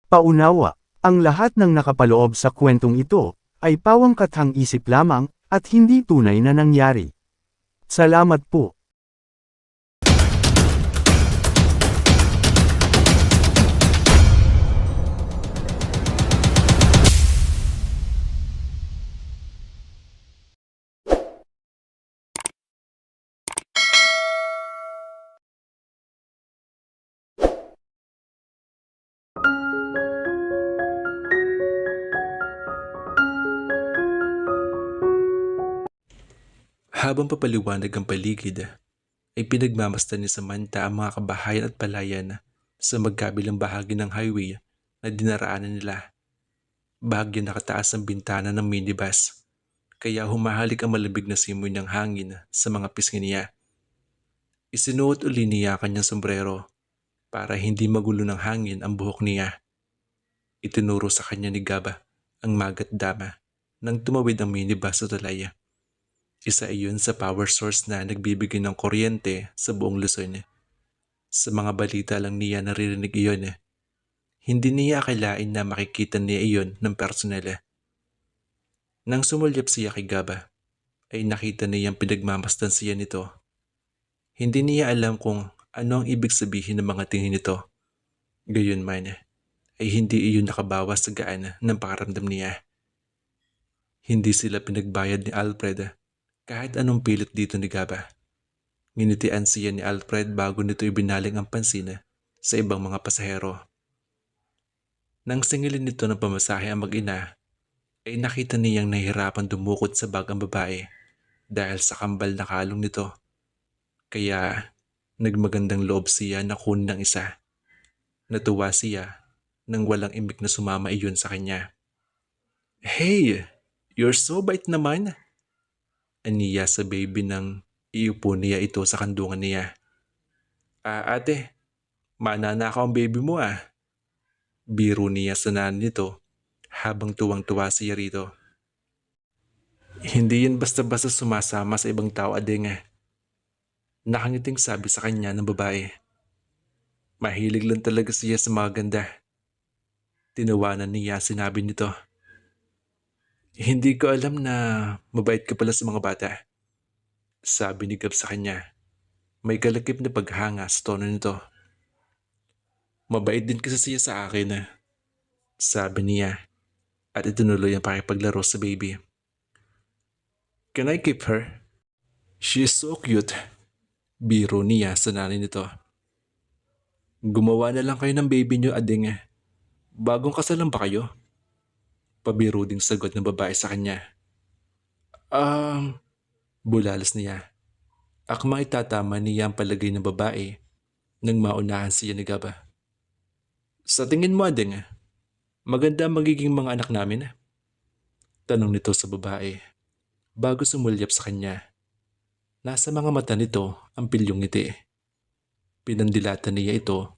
Paunawa, ang lahat ng nakapaloob sa kwentong ito, ay pawangkathang isip lamang, at hindi tunay na nangyari. Salamat po. Habang papaliwanag ang paligid, ay pinagmamasdan ni Samantha ang mga kabahayan at palayan sa magkabilang bahagi ng highway na dinaraanan nila. Bahagya nakataas ang bintana ng minibus, kaya humahalik ang malamig na simoy ng hangin sa mga pisngi niya. Isinuot uli niya kanyang sombrero para hindi magulo ng hangin ang buhok niya. Itinuro sa kanya ni Gaba ang magat dama nang tumawid ang minibus sa tulay. Isa iyon sa power source na nagbibigay ng kuryente sa buong Luzon. Sa mga balita lang niya naririnig iyon. Hindi niya akalain na makikita niya iyon ng personal. Nang sumulyap siya kay Gaba, ay nakita niyang pinagmamasdan siya nito. Hindi niya alam kung ano ang ibig sabihin ng mga tingin nito. Gayunman, ay hindi iyon nakabawas sa gaan ng pakaramdam niya. Hindi sila pinagbayad ni Alfred kahit anong pilit dito ni Gaba. Nginitian siya ni Alfred bago nito ibinaling ang pansin sa ibang mga pasahero. Nang singilin nito ng pamasahe ang mag-ina, ay nakita niyang nahihirapan dumukot sa bag ang babae dahil sa kambal na kalong nito. Kaya nagmagandang loob siya na kunin ng isa. Natuwa siya nang walang imik na sumama iyon sa kanya. "Hey, you're so bait naman," aniya sa baby nang iupo niya ito sa kandungan niya. Ate, mananakaw ang baby mo ah." Biro niya sa nanay nito habang tuwang-tuwa siya rito. "Hindi yan basta-basta sumasama sa ibang tao, ading." Nakangiting sabi sa kanya ng babae. "Mahilig lang talaga siya sa mga ganda." Tinawanan niya sinabi nito. "Hindi ko alam na mabait ka pala sa mga bata," sabi ni Gab sa kanya. May kalakip na paghanga sa tono nito. "Mabait din kasi siya sa akin," sabi niya at itinuloy ang pakipaglaro sa baby. "Can I keep her? She is so cute," biro niya sa nanay nito. "Gumawa na lang kayo ng baby niyo, ading. Bagong kasal lang ba kayo?" Pabiro ding sagot ng babae sa kanya. Bulalas niya. Akmang itatama niya ang palagay ng babae nang maunahan siya ni Gaba. "Sa tingin mo, ading, maganda ang magiging mga anak namin?" Tanong nito sa babae bago sumulyap sa kanya. Nasa mga mata nito ang pilyong ngiti. Pinandilatan niya ito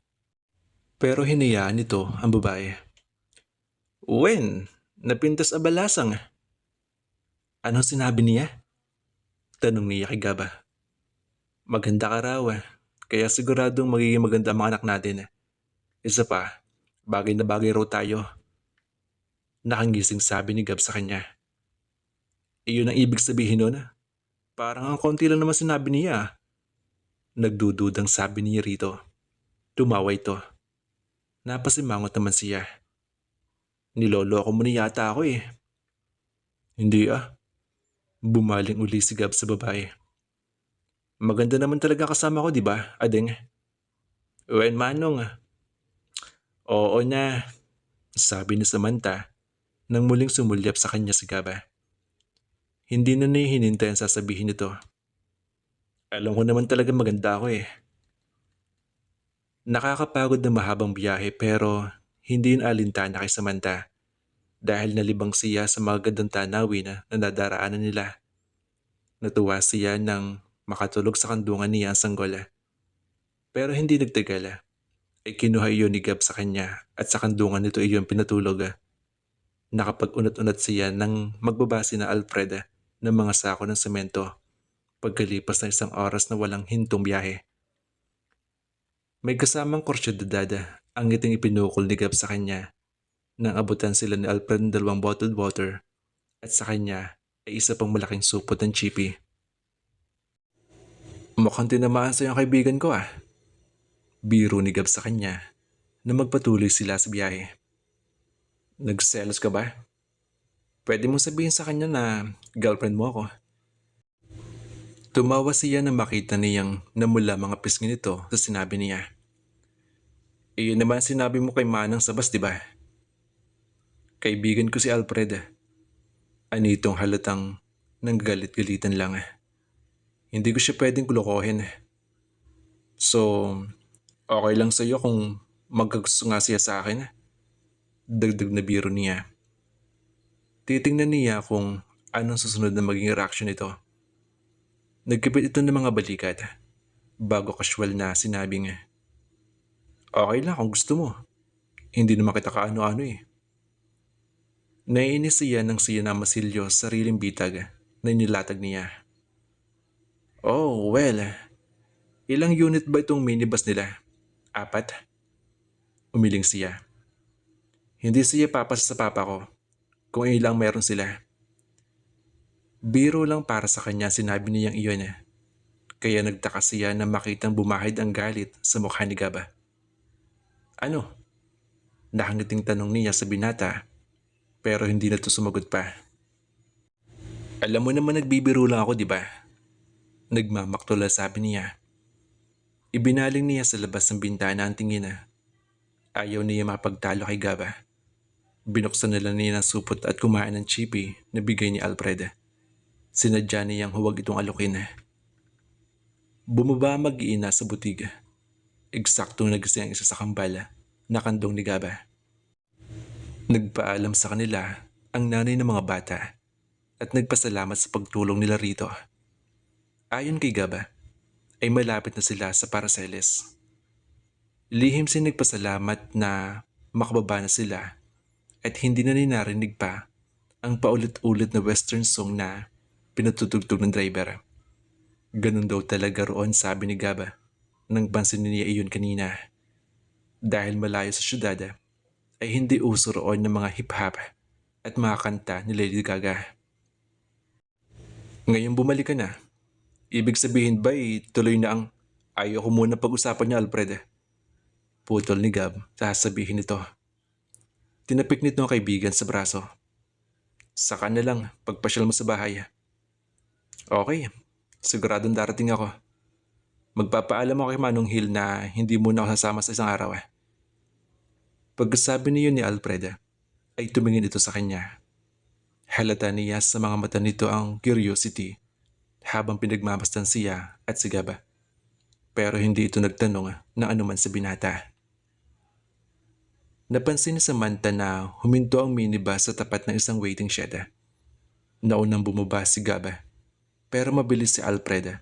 pero hinayaan nito ang babae. "Wen, napintas abalasang." "Anong sinabi niya?" Tanong niya kay Gaba. "Maganda ka raw, kaya siguradong magiging maganda ang mga anak natin. Isa pa, bagay na bagay raw tayo." Nakangising sabi ni Gab sa kanya. "Iyon ang ibig sabihin nun? Parang ang konti lang naman sinabi niya." Nagdududang sabi niya rito. Tumawa ito. Napasimangot naman siya. "Niloloko mo ni yata ako eh." "Hindi ah." Bumaling uli si Gab sa babae. "Maganda naman talaga kasama ko, di ba, ading?" "Wen manong." "Oo na," sabi ni Samantha nang muling sumulyap sa kanya si Gaba. Hindi na niya hinintay ang sasabihin nito. "Alam ko naman talaga maganda ako eh." Nakakapagod na mahabang biyahe pero hindi yun alintana kay Samantha dahil nalibang siya sa mga gandang tanawin na nadaraanan nila. Natuwa siya nang makatulog sa kandungan niya ang sanggola. Pero hindi nagtagal ay kinuha iyon ni Gab sa kanya at sa kandungan nito iyon pinatulog. Nakapag-unat-unat siya nang magbabase na Alfred ng mga sako ng semento pagkalipas ng isang oras na walang hintong biyahe. May kasamang kursyudad ang ngiting ipinukol ni Gab sa kanya nang abutan sila ni Alfred ng 2 bottled water at sa kanya ay isa pang malaking supot ng chippy. Mukhang tinamaan sa yung kaibigan ko ah. Biro ni Gab sa kanya na magpatuloy sila sa biyahe. Nagselos ka ba? Pwede mo sabihin sa kanya na girlfriend mo ako. Tumawa siya nang makita niyang namula mga pisngi nito sa sinabi niya. Iyon naman sinabi mo kay Manang sa bus, di ba? Kaibigan ko si Alfred. Anitong halatang nanggalit-galitan lang. Hindi ko siya pwedeng kulokohin. So, okay lang sa'yo kung magkagusto nga siya sa akin? Dagdag na biro niya. Titingnan niya kung anong susunod na maging reaction nito. Nagkipit ito ng mga balikat bago casual na sinabing, okay lang kung gusto mo. Hindi naman kita kaano-ano eh. Naiinis siya nang siya na masilyo sa sariling bitag na nilatag niya. Oh, well, ilang unit ba itong minibus nila? 4? Umiling siya. Hindi siya papasa sa papa ko kung ilang meron sila. Biro lang para sa kanya sinabi niyang iyon. Kaya nagtaka siya na makitang bumahid ang galit sa mukha ni Gaba. Ano? Nakangiting tanong niya sa binata pero hindi na to sumagot pa. Alam mo naman nagbibiro lang ako, di ba? Nagmamaktula sabi niya. Ibinaling niya sa labas ng bintana ang tingin. Ayaw niya mapagtalo kay Gaba. Binuksan nila niya ng supot at kumain ng chippy na bigay ni Alfred. Sinadya niyang huwag itong alukin. Bumaba mag-iina sa butig. Eksaktong nagising ang isa sa kambal na kandong ni Gaba. Nagpaalam sa kanila ang nanay ng mga bata at nagpasalamat sa pagtulong nila rito. Ayon kay Gaba, ay malapit na sila sa Paraceles. Lihim si nagpasalamat na makababa na sila at hindi na ninarinig pa ang paulit-ulit na western song na pinatutugtog ng driver. Ganun daw talaga roon sabi ni Gaba nang pansin niya iyon kanina. Dahil malayo sa syudad ay hindi uso roon ng mga hip-hop at mga kanta ni Lady Gaga. Ngayon bumalik ka na. Ibig sabihin ba tuloy na ang ayaw ko muna pag-usapan niya Alfred? Putol ni Gab, sasabihin nito. Tinapik nito ang kaibigan sa braso. Saka na lang pagpasyal mo sa bahay. Okay, siguradong darating ako. Magpapaalam ako kay Manong Hill na hindi muna ako sasama sa isang araw. Pagkasabi niyo ni Alfred ay tumingin ito sa kanya. Halata niya sa mga mata nito ang curiosity habang pinagmamasdan siya at si Gaba. Pero hindi ito nagtanong ng anuman sa binata. Napansin ni Samantha na huminto ang minibus sa tapat ng isang waiting shed. Naunang bumaba si Gaba, pero mabilis si Alfred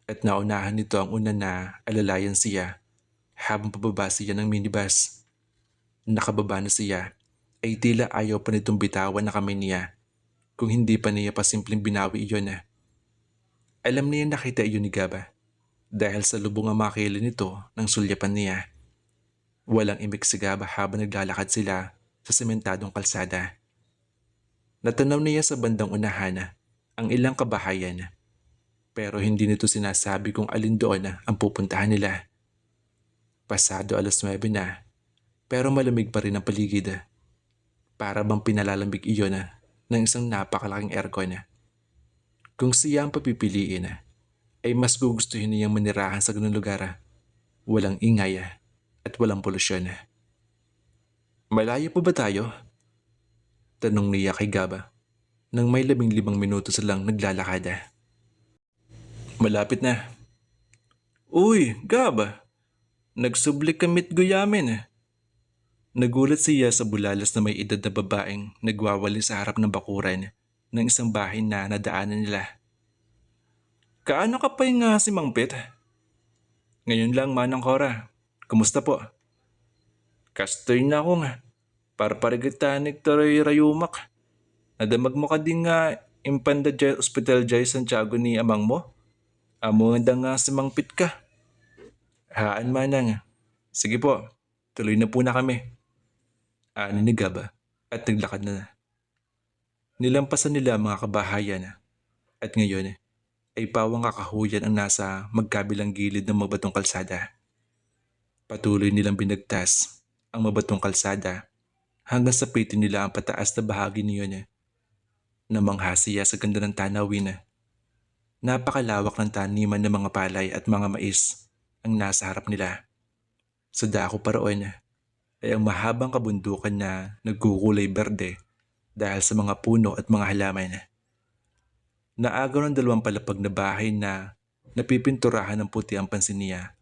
at naunahan nito ang una na alalayan siya habang pababa siya ng minibus. Nakababa na siya ay tila ayaw pa nitong bitawan na kamay niya kung hindi pa niya pa simpleng binawi iyon. Alam niya nakita iyon ni Gaba dahil sa lubong ang makili nito ng sulyapan niya. Walang imik si Gaba habang naglalakad sila sa sementadong kalsada. Natanaw niya sa bandang unahan ang ilang kabahayan pero hindi nito sinasabi kung alin doon ang pupuntahan nila. Pasado 9:00 na pero malamig pa rin ang paligid. Para bang pinalalamig iyon ng isang napakalaking aircon. Kung siya ang papipiliin ay mas gugustuhin niyang manirahan sa ganung lugar. Walang ingay at walang polusyon. Malayo pa ba tayo? Tanong niya kay Gaba nang may 15 minuto silang naglalakad. Malapit na. Uy, Gaba! Nagsublik kamit guyamin. Nagulat siya sa bulalas na may edad na babaeng nagwawali sa harap ng bakuran ng isang bahay na nadaanan nila. Kaano ka pa nga si Mang Pet? Ngayon lang Manang Cora. Kumusta po? Kastoy na ako nga. Para parigitanik taroy rayumak. Nadamag mo ka din nga impanda jay Hospital jay Santiago ni amang mo. Amo nga si Mang Pet ka. Haan Manang. Sige po, tuloy na po na kami. Ani ni Gab at naglakad na. Nilampasan nila ang mga kabahayan at ngayon ay pawang kakahuyan ang nasa magkabilang gilid ng mabatong kalsada. Patuloy nilang binagtas ang mabatong kalsada hanggang sapitin nila ang pataas na bahagi niyon. Namangha siya sa ganda ng tanawin. Napakalawak ng taniman ng mga palay at mga mais ang nasa harap nila. Sa dako pa roon ay ang mahabang kabundukan na nagkukulay berde dahil sa mga puno at mga halaman. Naagaw ng dalawang palapag na bahay na napipinturahan ng puti ang pansin niya.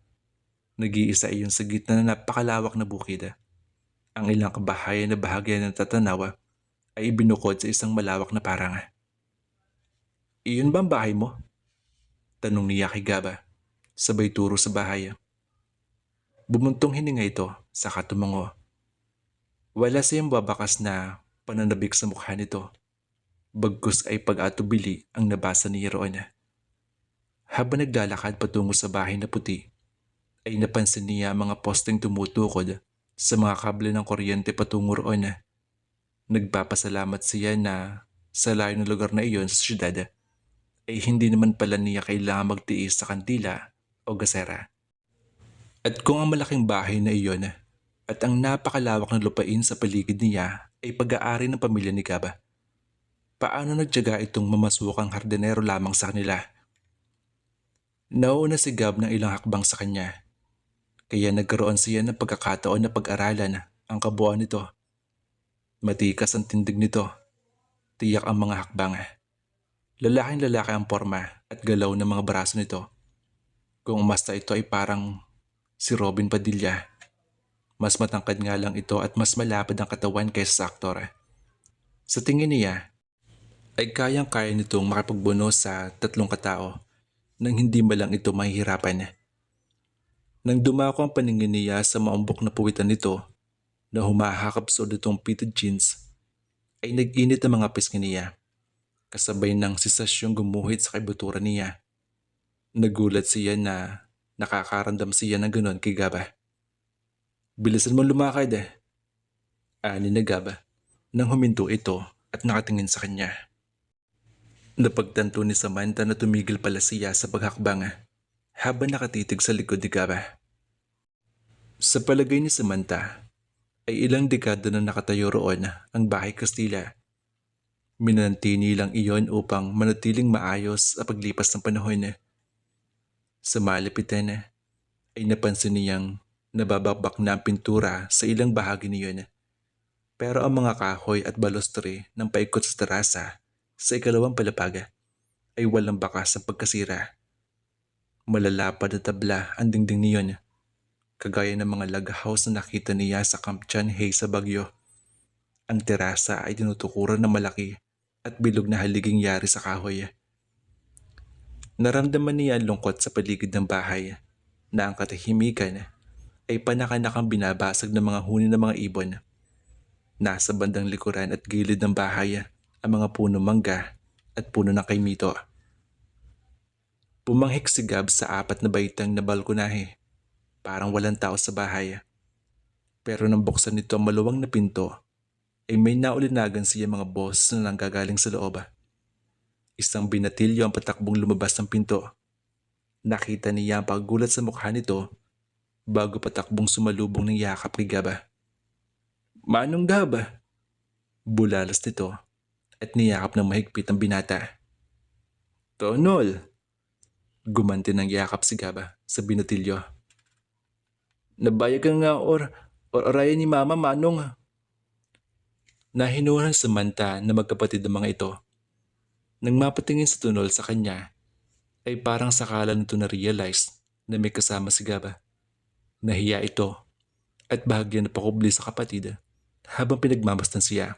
Nag-iisa iyon sa gitna ng napakalawak na bukid. Ang ilang kabahayan na bahagya ng tatanawa ay ibinukod sa isang malawak na parang. Iyon ba ang bahay mo? Tanong niya kay Gaba, sabay turo sa bahay. Bumuntong hininga ito sa katumango. Wala siyang babakas na pananabik sa mukha nito. Bagkus ay pag-atubili ang nabasa niya roon. Habang naglalakad patungo sa bahay na puti, ay napansin niya mga posteng tumutukod sa mga kable ng kuryente patungo roon. Nagpapasalamat siya na sa layo ng lugar na iyon sa syudad ay hindi naman pala niya kailangan magtiis sa kandila o gasera. At kung ang malaking bahay na iyon at ang napakalawak ng lupain sa paligid niya ay pag-aari ng pamilya ni Gaba, paano nagtiyaga itong mamasukang hardinero lamang sa kanila? Nauuna si Gab ng ilang hakbang sa kanya, kaya nagkaroon siya ng pagkakataon na pag-aralan ang kabuuan nito. Matikas ang tindig nito, tiyak ang mga hakbang. Lalaking lalaki ang forma at galaw ng mga braso nito. Kung umasta ito ay parang si Robin Padilla. Mas matangkad nga lang ito at mas malapad ang katawan kaysa sa aktor. Sa tingin niya, ay kayang-kaya nitong makipagbuno sa 3 katao nang hindi malang ito mahihirapan. Nang dumako ang paningin niya sa maumbok na puwitan nito na humahakap sa nitong fitted jeans, ay nag-init ang mga pisngi niya, kasabay ng sisasyong gumuhit sa kaibuturan niya. Nagulat siya na nakakaramdam siya ng ganon kay Gaba. Bilisan mo lumakad ani na Gaba nang huminto ito at nakatingin sa kanya. Napagtanto ni Samantha na tumigil pala siya sa paghakbang habang nakatitig sa likod ni Gaba. Sa palagay ni Samantha ay ilang dekada na nakatayo roon ang bahay Kastila. Minantini lang iyon upang manatiling maayos sa paglipas ng panahon. Sa malapitan ay napansin niyang nababakbak na ang pintura sa ilang bahagi niyon. Pero ang mga kahoy at balostre ng paikot sa terasa sa ikalawang palapag ay walang bakas sa pagkasira. Malalapad na tabla ang dingding niyon, kagaya ng mga log house na nakita niya sa Camp Chanhae sa Baguio. Ang terasa ay tinutukuran ng malaki at bilog na haliging yari sa kahoy. Naramdaman niya ang lungkot sa paligid ng bahay na ang katahimikan ay panakanakang binabasag ng mga huni ng mga ibon. Nasa bandang likuran at gilid ng bahay ang mga puno mangga at puno ng kaimito. Pumanghik si Gab sa 4 na baitang na balkonahe. Parang walang tao sa bahay. Pero nang buksan nito ang maluwang na pinto, ay may naulinagan siya mga boss na nanggagaling sa loob. Isang binatilyo ang patakbong lumabas ng pinto. Nakita niya ang paggulat sa mukha nito bago patakbong sumalubong ng yakap kay Gaba. Manong Gab! Bulalas nito at niyakap ng mahigpit ang binata. Tonol! Gumanti ng yakap si Gaba sa binatilyo. Nabayag ka nga or arayan ni Mama, Manong. Nahinuhan sa Samantha na magkapatid ang mga ito. Nang mapatingin sa Tonol sa kanya, ay parang sakala nito na-realize na may kasama si Gaba. Nahiya ito at bahagyan na pakubli sa kapatid habang pinagmamasdan siya.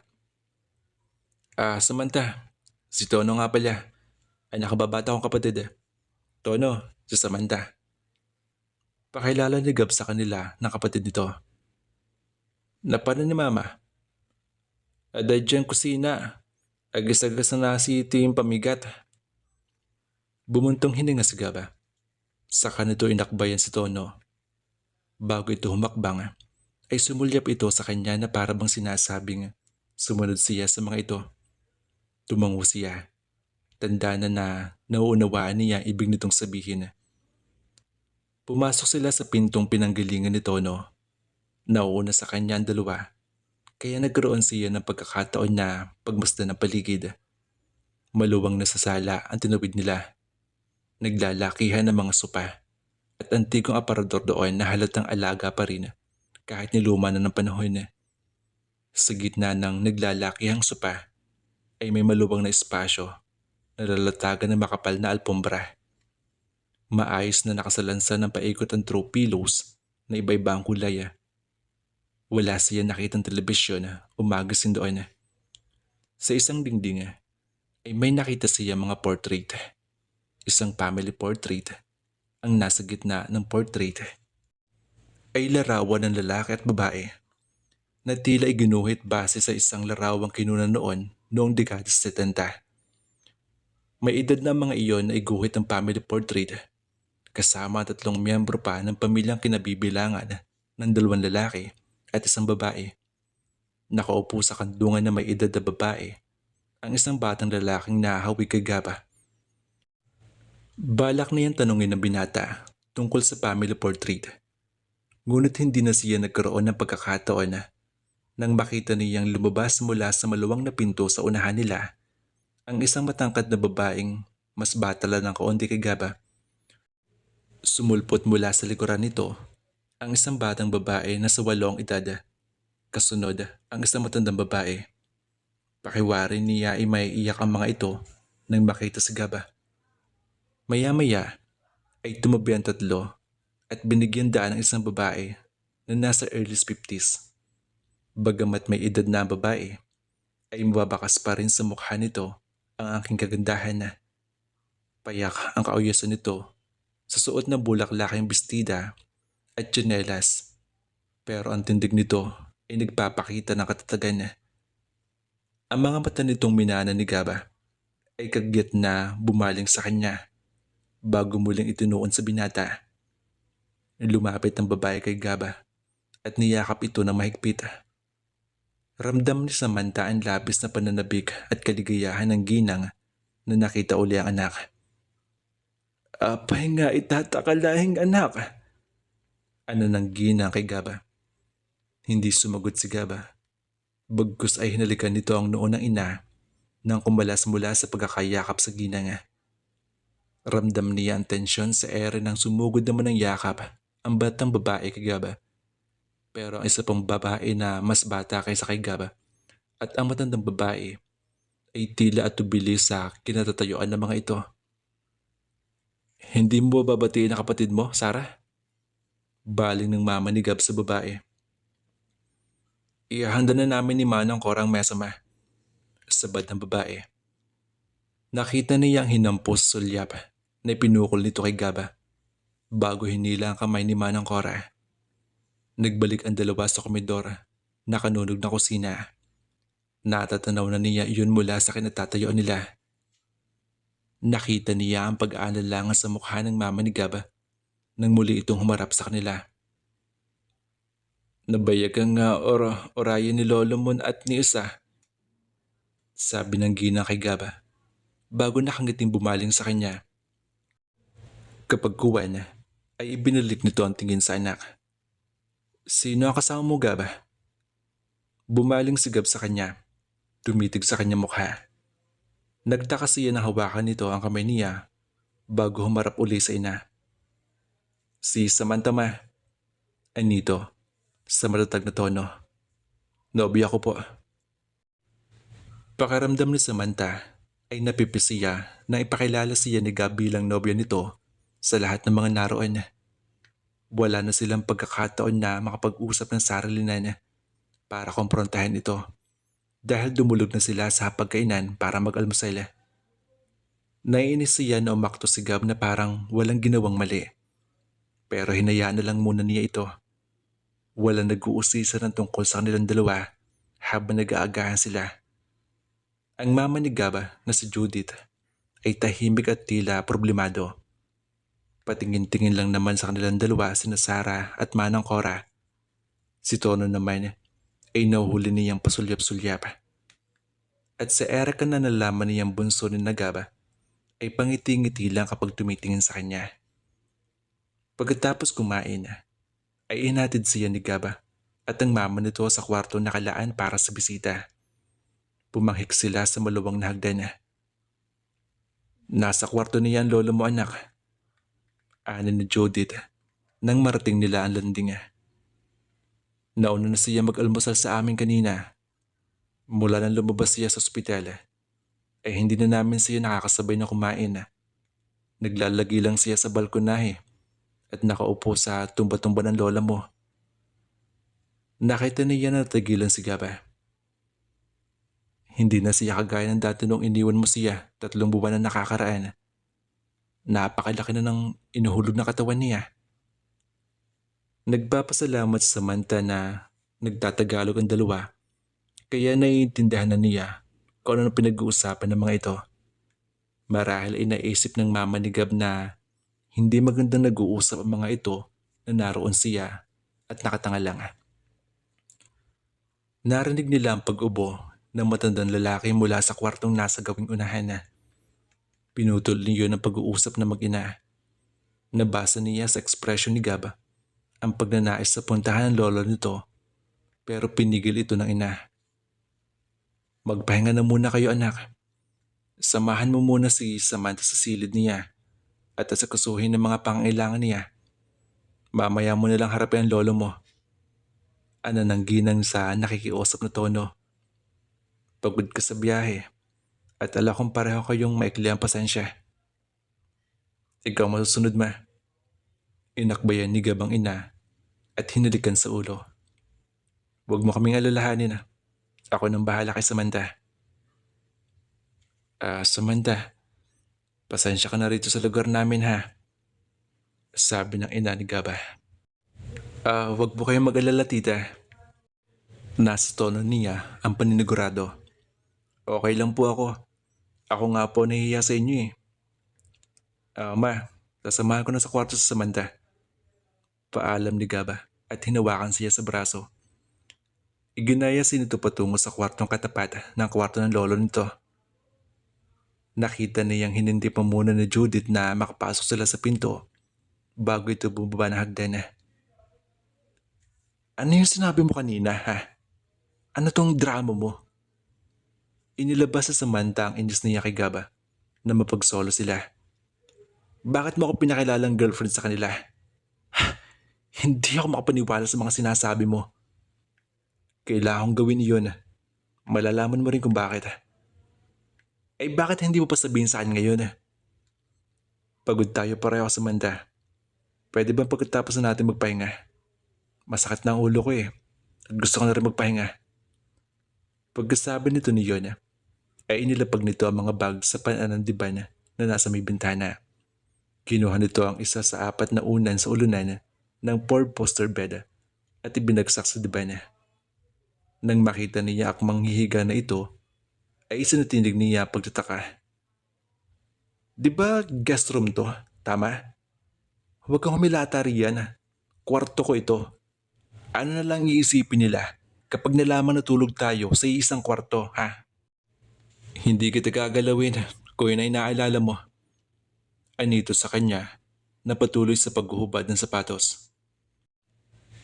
Samantha, si Tono nga pala. Ay nakababata kong kapatid. Tono, si Samantha. Pakilala ni Gab sa kanila ng kapatid nito. Napano ni Mama? Aday dyan kusina. Agas-agas na si Tim pamigat. Bumuntong hininga si Gaba. Saka nito inakbayan si Tono. Bago ito humakbang ay sumulyap ito sa kanya na para bang sinasabing sumunod siya sa mga ito. Tumango siya. Tanda na nauunawaan niya ang ibig nitong sabihin. Pumasok sila sa pintong pinanggalingan ni Tono. Nauuna sa kanya ang dalawa, kaya nagkaroon siya ng pagkakataon na pagmasdan ng paligid. Maluwang na sa sala ang tinawid nila. Naglalakihan ng mga sopa at antigong aparador doon na halatang alaga pa rin kahit niluma na ng panahon. Sa gitna ng naglalakihang sopa ay may maluwang na espasyo na lalatagan ng makapal na alpombra. Maayos na nakasalansan ng paikot ang throw pillows na iba-iba ang kulay. Wala siya nakitang telebisyon o magazine doon. Sa isang dingding ay may nakita siya mga portrait. Isang family portrait. Ang nasa gitna ng portrait ay larawan ng lalaki at babae na tila iginuhit base sa isang larawang kinunan noong dekada 70. May edad na mga iyon na iguhit ang family portrait kasama ang 3 miyembro pa ng pamilyang kinabibilangan ng 2 lalaki at isang babae. Nakaupo sa kandungan na may edad na babae ang isang batang lalaking nahahawig kay Gaba. Balak niyang tanungin ng binata tungkol sa family portrait. Ngunit hindi na siya nagkaroon ng pagkakataon nang makita niyang lumabas mula sa maluwang na pinto sa unahan nila ang isang matangkad na babaeng mas bata lang ng kaunti kay Gaba. Sumulpot mula sa likuran nito ang isang batang babae na sa 8 edad. Kasunod ang isang matandang babae. Pakiwari niya ay may iyak ang mga ito nang makita si Gaba. Maya-maya ay tumabi ang 3 at binigyan daan ang isang babae na nasa early 50s. Bagamat may edad na ang babae, ay mababakas pa rin sa mukha nito ang aking kagandahan. Payak ang kauyasan nito sa suot ng bulaklakang bestida at tsinelas. Pero ang tindig nito ay nagpapakita ng katatagan. Ang mga mata nitong minana ni Gaba ay kagyat na bumaling sa kanya bago muling itinuon sa binata. Lumapit ang babae kay Gaba at niyakap ito ng mahigpit. Ramdam ni Samantha ang labis na pananabik at kaligayahan ng ginang na nakita uli ang anak. Apay nga itatakalaing anak. Ano nang ginang kay Gaba? Hindi sumagot si Gaba. Bagkus ay hinalikan nito ang noo ng ina nang kumalas mula sa pagkakayakap sa ginang. Ramdam niya ang tensyon sa ere nang sumugod naman ng yakap ang batang babae kay Gaba. Pero ang isa pang babae na mas bata kaysa kay Gaba at ang matandang babae ay tila atubili sa kinatatayuan ng mga ito. Hindi mo babatiin ang kapatid mo, Sarah? Baling ng mama ni Gab sa babae. Ihahanda na namin ni Manang Korang mesa ma. Sabad ng babae. Nakita niya ang hinampos sulyap na ipinukol nito kay Gaba bago hinila ang kamay ni Manang Cora. Nagbalik ang dalawa sa komedor, nakanunog na kusina. Natatanaw na niya iyon mula sa kinatatayuan nila. Nakita niya ang pag-aalangan sa mukha ng mama ni Gaba nang muli itong humarap sa kanila. Nabayag ang orayan ni Lolo Mon at ni Isa, sabi ng ginang kay Gaba bago nakangiting bumaling sa kanya. Kapag kuwan ay ibinalik nito ang tingin sa anak. Sino ang kasama mo, Gaba? Bumaling si Gab sa kanya. Tumitig sa kanya mukha. Nagtaka siya na hawakan nito ang kamay niya bago humarap uli sa ina. Si Samantha ma. Anito, sa matatag na tono. Nobya ko po. Pakiramdam ni Samantha ay napipisiya na ipakilala siya ni Gab bilang nobya nito sa lahat ng mga naroon. Wala na silang pagkakataon na makapag-usap ng sarilinan para komprontahin ito dahil dumulog na sila sa pagkainan para mag-almusal. Naiinis siya na umakto si Gab na parang walang ginawang mali. Pero hinayaan na lang muna niya ito. Walang nag-uusisa ng tungkol sa kanilang dalawa habang nag-aagahan sila. Ang mama ni Gaba na si Judith ay tahimik at tila problemado. Patingin-tingin lang naman sa kanilang dalawa sina Sarah at Manang Cora. Si Tono naman ay nahuhuli niyang pasulyap-sulyap. At sa Erica na nalaman niyang bunso ni Nagaba ay pangiti-ngiti lang kapag tumitingin sa kanya. Pagkatapos kumain ay inatid siya ni Gaba at ang mama nito sa kwarto nakalaan para sa bisita. Pumanghik sila sa maluwang na hagdan. Nasa kwarto niya ang lolo mo anak. Ani ni Judith nang marating nila ang landing. Nauna na siya mag-almusal sa amin kanina. Mula nang lumabas siya sa ospital ay hindi na namin siya nakakasabay na kumain. Naglalagi lang siya sa balkonahe at nakaupo sa tumba-tumba ng lola mo. Nakita niya na natagilan si Gaba. Hindi na siya kagaya ng dati nung iniwan mo siya 3 buwan na nakakaraan. Napakalaki na ng inuhulog na katawan niya. Nagpapasalamat sa Samantha na nagtatagalog ang dalawa, kaya naiintindihan na niya kung ano pinag-uusapan ng mga ito. Marahil ay naisip ng mama ni Gab na hindi magandang nag-uusap ang mga ito na naroon siya at nakatanga lang. Narinig nila ang pag-ubo ng matandang lalaki mula sa kwartong nasa gawing unahan. Pinutol niyo ng pag-uusap na mag-ina. Nabasa niya sa ekspresyon ni Gab ang pagnanais sa puntahan ng lolo nito, pero pinigil ito ng ina. Magpahinga na muna kayo anak. Samahan mo muna si Samantha sa silid niya at asikusuhin ng mga pangailangan niya. Mamaya mo nalang harapin ang lolo mo. Nang ginang sa nakikiusap na tono. Pagod ka sa biyahe at ala kong pareho kayong maikli ang pasensya. Ikaw masusunod ma. Inakbayan ni Gabang ina at hinalikan sa ulo. Huwag mo kaming alalahanin. Ako nang bahala kay Samantha. Samantha, pasensya ka na rito sa lugar namin ha. Sabi ng ina ni Gaba. Huwag po kayong mag-alala tita. Nasa tono niya ang paninigurado. Okay lang po ako. Ako nga po nahihiya sa inyo eh. Ma, sasamahan ko na sa kwarto sa Samantha. Paalam ni Gaba at hinawakan siya sa braso. Iginaya si nito patungo sa kwartong katapat ng kwarto ng lolo nito. Nakita niyang hinindi pa muna ni Judith na makapasok sila sa pinto bago ito bumaba ng hagdan. Ano yung sinabi mo kanina ha? Ano tong drama mo? Inilabas sa Samantha ang inis niya kay Gaba na mapagsolo sila. Bakit mo ako pinakilalang girlfriend sa kanila? Hindi ako makapaniwala sa mga sinasabi mo. Kailangan kong gawin iyon. Malalaman mo rin kung bakit. Bakit hindi mo pa sabihin sa akin ngayon? Pagod tayo pareho sa Samantha. Pwede bang pagkatapos na natin magpahinga? Masakit na ang ulo ko eh. At gusto ko na rin magpahinga. Pagkasabi nito ni Yona, ay inilapag nito ang mga bag sa paanan ng diban na nasa may bintana. Kinuha nito ang isa sa 4 na unan sa ulunan ng 4-poster bed at ibinagsak sa diban. Nang makita niya akmang hihiga na ito, ay isinatinig niya pagtataka. Di ba guest room to? Tama? Huwag kang humilata riyan. Kwarto ko ito. Ano na lang iisipin nila kapag nalaman na tulog tayo sa isang kwarto, ha? Hindi kita gagalawin kung yun ay naalala mo. Anito sa kanya na patuloy sa paghuhubad ng sapatos.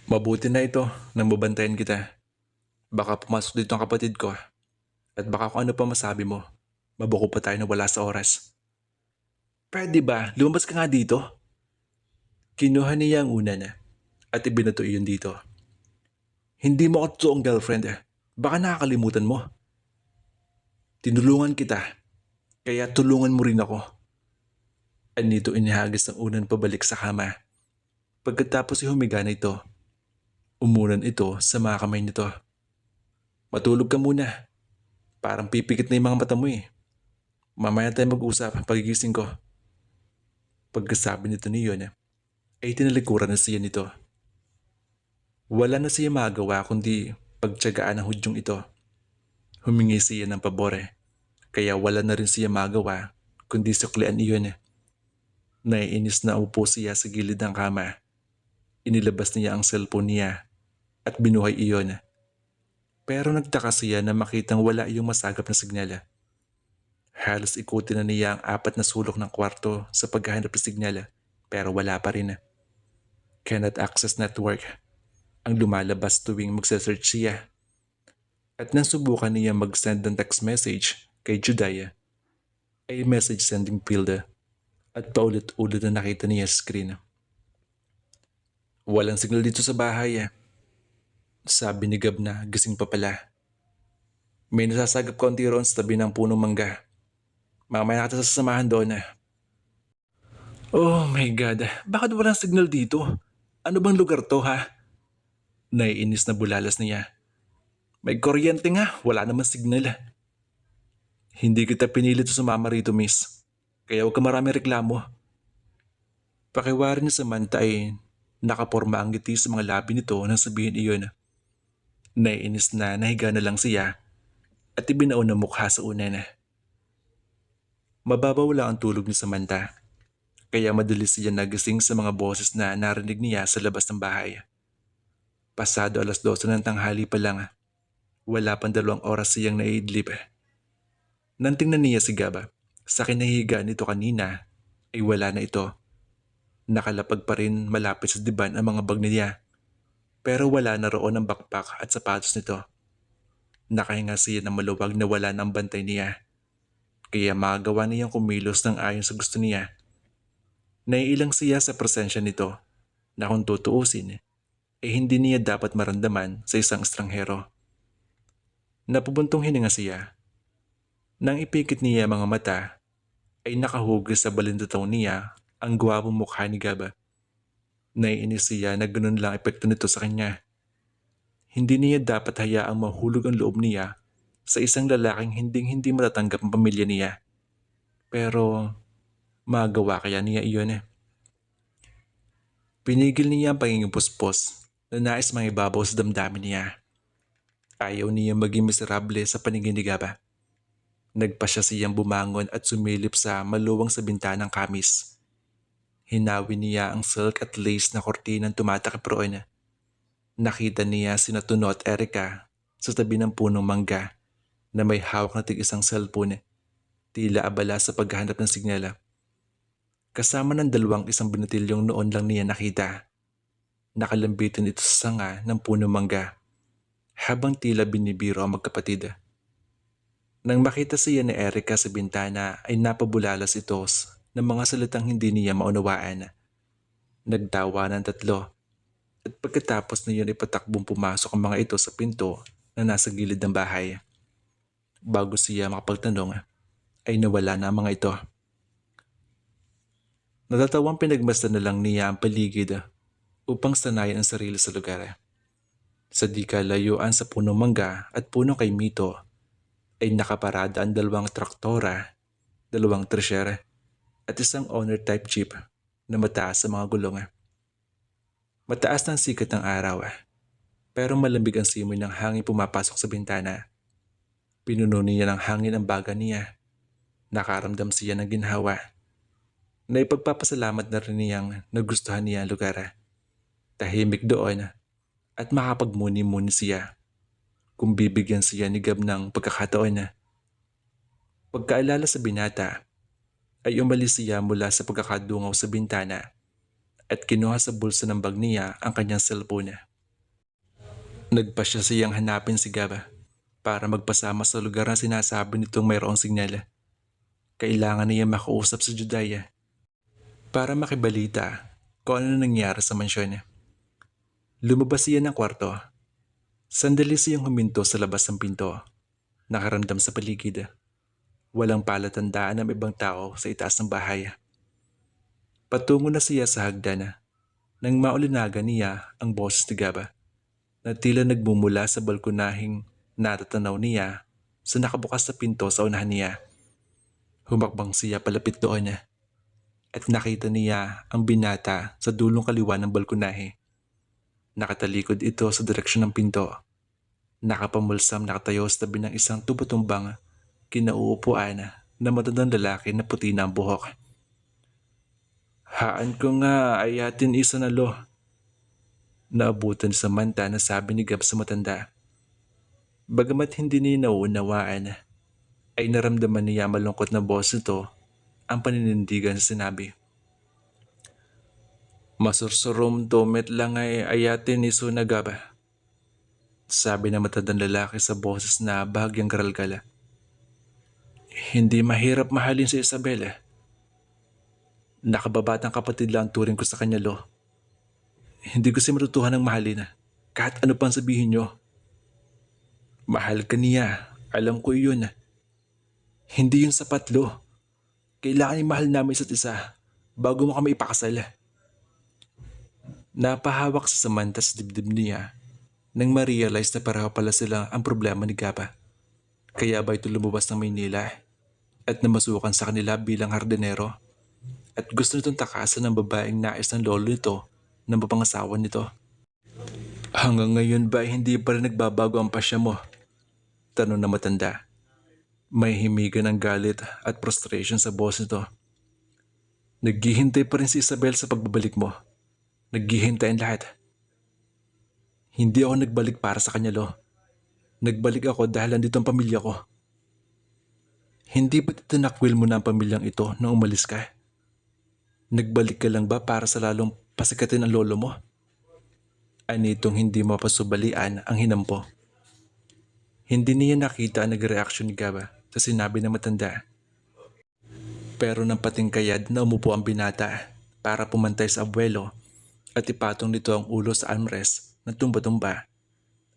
Mabuti na ito nang mabantayan kita. Baka pumasok dito ang kapatid ko at baka kung ano pa masabi mo, mabuko pa tayo na wala sa oras. Pwede ba? Lumabas ka nga dito. Kinuha niya ang una na at ibinato iyon dito. Hindi mo ako totoong girlfriend. Baka nakakalimutan mo. Tinulungan kita, kaya tulungan mo rin ako. Anito inihagis ang unan pabalik sa kama. Pagkatapos humiga na ito, umunan ito sa mga kamay nito. Matulog ka muna. Parang pipikit na yung mga mata mo eh. Mamaya tayo mag-usap pagigising ko. Pagkasabi nito ni Yona, ay tinalikuran na siya nito. Wala na siya magawa kundi pagtiyagaan ang hudyong ito. Humingi siya ng pabore, kaya wala na rin siya magawa kundi suklian iyon. Naiinis na upo siya sa gilid ng kama. Inilabas niya ang cellphone niya at binuhay iyon. Pero nagtaka siya na makitang wala iyong masagap na signal. Halos ikutin na niya ang 4 na sulok ng kwarto sa paghahanap ng signal pero wala pa rin. Cannot access network ang lumalabas tuwing magse-search siya. At nang subukan niya mag-send ng text message kay Juday, ay message sending field at paulit-ulit na nakita niya sa screen. Walang signal dito sa bahay, sabi ni Gab na gising pa pala. May nasasagap konti roon sa tabi ng punong mangga. Mamaya nakita sa sasamahan doon. Oh my God, bakit walang signal dito? Ano bang lugar to ha? Naiinis na bulalas niya. May kuryente nga, wala naman signal. Hindi kita pinilit sa sumama rito, miss. Kaya huwag ka marami reklamo. Pakiwari ni Samantha ay nakaporma ang ngiti sa mga labi nito nang sabihin iyon. Naiinis na nahiga na lang siya at ibinaon ang mukha sa unan. Mababaw lang ang tulog ni Samantha, kaya madalis siya nagising sa mga boses na narinig niya sa labas ng bahay. Pasado 12:00 ng tanghali pa lang, wala pang 2 oras siyang naiidlip. Nang tingnan niya si Gaba, sa kinahiga nito kanina ay wala na ito. Nakalapag pa rin malapit sa diban ang mga bag niya, pero wala na roon ang backpack at sapatos nito. Nakahinga siya ng maluwag na wala ng bantay niya, kaya magagawa niyang kumilos ng ayon sa gusto niya. Naiilang siya sa presensya nito na kung tutuusin, hindi niya dapat maramdaman sa isang estranghero. Napubuntong hininga siya. Nang ipikit niya mga mata, ay nakahugis sa balintataw niya ang gwapong mukha ni Gaba. Naiinis siya na ganun lang epekto nito sa kanya. Hindi niya dapat hayaang mahulog ang loob niya sa isang lalaking hindi matatanggap ang pamilya niya. Pero magawa kaya niya iyon. Pinigil niya ang pangingipuspos na nais mangibabaw sa damdamin niya. Ayaw niya maging miserable sa paningin ni Gaba. Nagpasya siyang bumangon at sumilip sa maluwang sa bintanang kamis. Hinawi niya ang silk at lace na kortinang tumatakip roon. Nakita niya sina Tuno at Erica sa tabi ng punong mangga na may hawak na tig-isang cellphone, tila abala sa paghahanap ng signal. Kasama ng 2 isang binatilyong noon lang niya nakita. Nakalambitin ito sa sanga ng punong mangga habang tila binibiro ang magkapatid. Nang makita siya ni Erica sa bintana ay napabulalas ito ng mga salitang hindi niya maunawaan. Nagtawa ng 3 at pagkatapos na yun ay patakbong pumasok ang mga ito sa pinto na nasa gilid ng bahay. Bago siya makapagtanong ay nawala na ang mga ito. Natatawang pinagmasdan na lang niya ang paligid upang sanayan ang sarili sa lugar. Sa di kalayuan sa punong mangga at punong kay Mito ay nakaparada ang 2 traktora, 2 thresher at isang owner type jeep na mataas sa mga gulong. Mataas ng sikat ng araw, pero malamig ang simoy ng hangin pumapasok sa bintana. Pinuno niya ng hangin ang baga niya. Nakaramdam siya ng ginhawa. Naipagpapasalamat na rin niyang nagustuhan niya ang lugar. Tahimik doon at makapagmuni-muni siya kung bibigyan siya ni Gab ng pagkakataon. Pagkaalala sa binata, ay umalis siya mula sa pagkakadungaw sa bintana at kinuha sa bulsa ng bag niya ang kanyang cellphone. Nagpasya siyang hanapin si Gab para magpasama sa lugar na sinasabi nitong mayroong signal. Kailangan niya makausap si Judaya para makibalita kung ano nangyari sa mansyon. Lumabas siya ng kwarto. Sandali siyang huminto sa labas ng pinto. Nakaramdam sa paligid. Walang palatandaan ng ibang tao sa itaas ng bahay. Patungo na siya sa hagdan nang maulinagan niya ang boses ni Gaba na tila nagmumula sa balkonahing natatanaw niya sa nakabukas na pinto sa unahan niya. Humakbang siya palapit doon at nakita niya ang binata sa dulong kaliwa ng balkonahe. Nakatalikod ito sa direksyon ng pinto. Nakapamulsam nakatayo sa tabi ng isang tubutumbang kinauupuan na matandang lalaki na puti na ang buhok. Haan ko nga ayatin isa na lo. Naabutan sa Samantha na sabi ni Gab sa matanda. Bagamat hindi niya nauunawaan, ay naramdaman niya malungkot na boses nito ang paninindigan sa sinabi. Masursurom domet lang ay ayatin ni Sunagaba. Sabi ng matandang lalaki sa boses na bahagyang garalgala. Hindi mahirap mahalin si Isabela. Nakababatang kapatid lang ang turing ko sa kanya, Lo. Hindi ko siya matutuhan ng mahalin. Kahit ano pang sabihin nyo. Mahal ka niya. Alam ko yun. Hindi yun sapat, Lo. Kailangan imahal namin isa't isa bago mo kami ipakasal. Napahawak sa Samantha sa dibdib niya nang ma-realize na pareho pala sila ang problema ni Gaba. Kaya ba ito lumabas ng Maynila at namasukan sa kanila bilang hardinero at gusto nitong takasan ng babaeng nais ng lolo nito ng mapangasawa nito. Hanggang ngayon ba hindi pa rin nagbabago ang pasya mo? Tanong na matanda. May himigan ng galit at frustration sa boss nito. Naghihintay pa rin si Isabel sa pagbabalik mo. Naghihintay ang lahat. Hindi ako nagbalik para sa kanya, Lo. Nagbalik ako dahil andito ang pamilya ko. Hindi ba tinakwil mo na ang pamilyang ito nang umalis ka? Nagbalik ka lang ba para sa lalong pasikatin ang lolo mo? Anitong hindi mapasubalian ang hinampo. Hindi niya nakita ang nagreaksyon ni Gaba sa sinabi ng matanda. Pero nang patingkayad na umupo ang binata para pumantay sa abuelo at ipatong nito ang ulo sa armrest na tumba-tumba,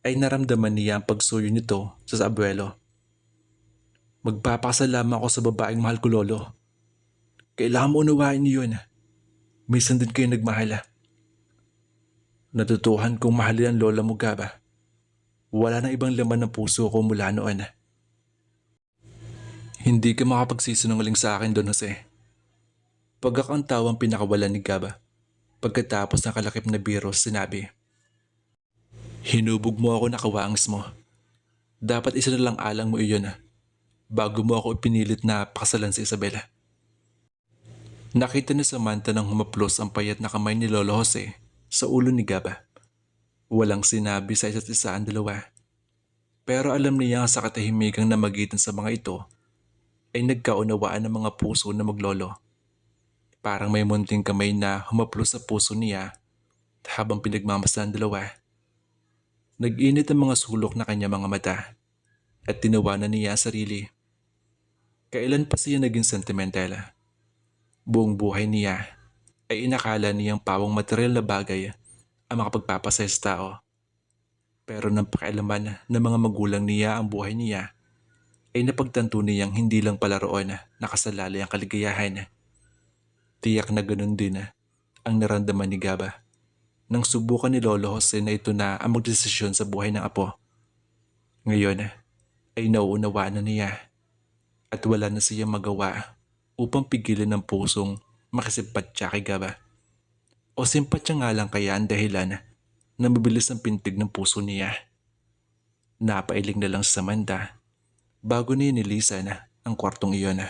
ay naramdaman niya ang pagsuyo nito sa abuelo. Magpapasalamat ako sa babaeng mahal ko, Lolo. Kailangan mo unawain niyo yun. Minsan din kayo nagmahala. Natutuhan kong mahalin ang lola mo, Gaba. Wala na ibang laman ng puso ko mula noon. Hindi ka makapagsisinungaling sa akin, Don Jose. Pagkakantawang pinakawalan ni Gaba. Pagkatapos ng kalakip na biro, sinabi. Hinubog mo ako na kawangas mo. Dapat isa na lang alang mo iyon bago mo ako ipinilit na pakasalan si Isabela. Nakita ni Samantha nang humaplos ang payat na kamay ni Lolo Jose sa ulo ni Gaba. Walang sinabi sa isa't isa ang dalawa. Pero alam niya sa katahimigang namagitan sa mga ito ay nagkaunawaan ng mga puso na maglolo. Parang may munting kamay na humaplos sa puso niya habang pinagmamasdan ang dalawa. Nag-init ang mga sulok na kanya mga mata at tinawanan niya ang sarili. Kailan pa siya naging sentimental? Buong buhay niya ay inakala niyang pawang material na bagay ang makapagpapasaya sa tao. Pero nang pakialaman ng mga magulang niya ang buhay niya, ay napagtanto niyang hindi lang pala roon nakasalalay ang kaligayahan. Tiyak na ganun din ang naramdaman ni Gaba nang subukan ni Lolo Jose na ito na ang magdesisyon sa buhay ng apo. Ngayon ay nauunawaan na niya at wala na siyang magawa upang pigilan ng pusong makisimpatya kay Gaba. O simpatya nga lang kaya ang dahilan na mabilis ang pintig ng puso niya. Napailing na lang sa Samantha bago niya nilisan ang kwartong iyon.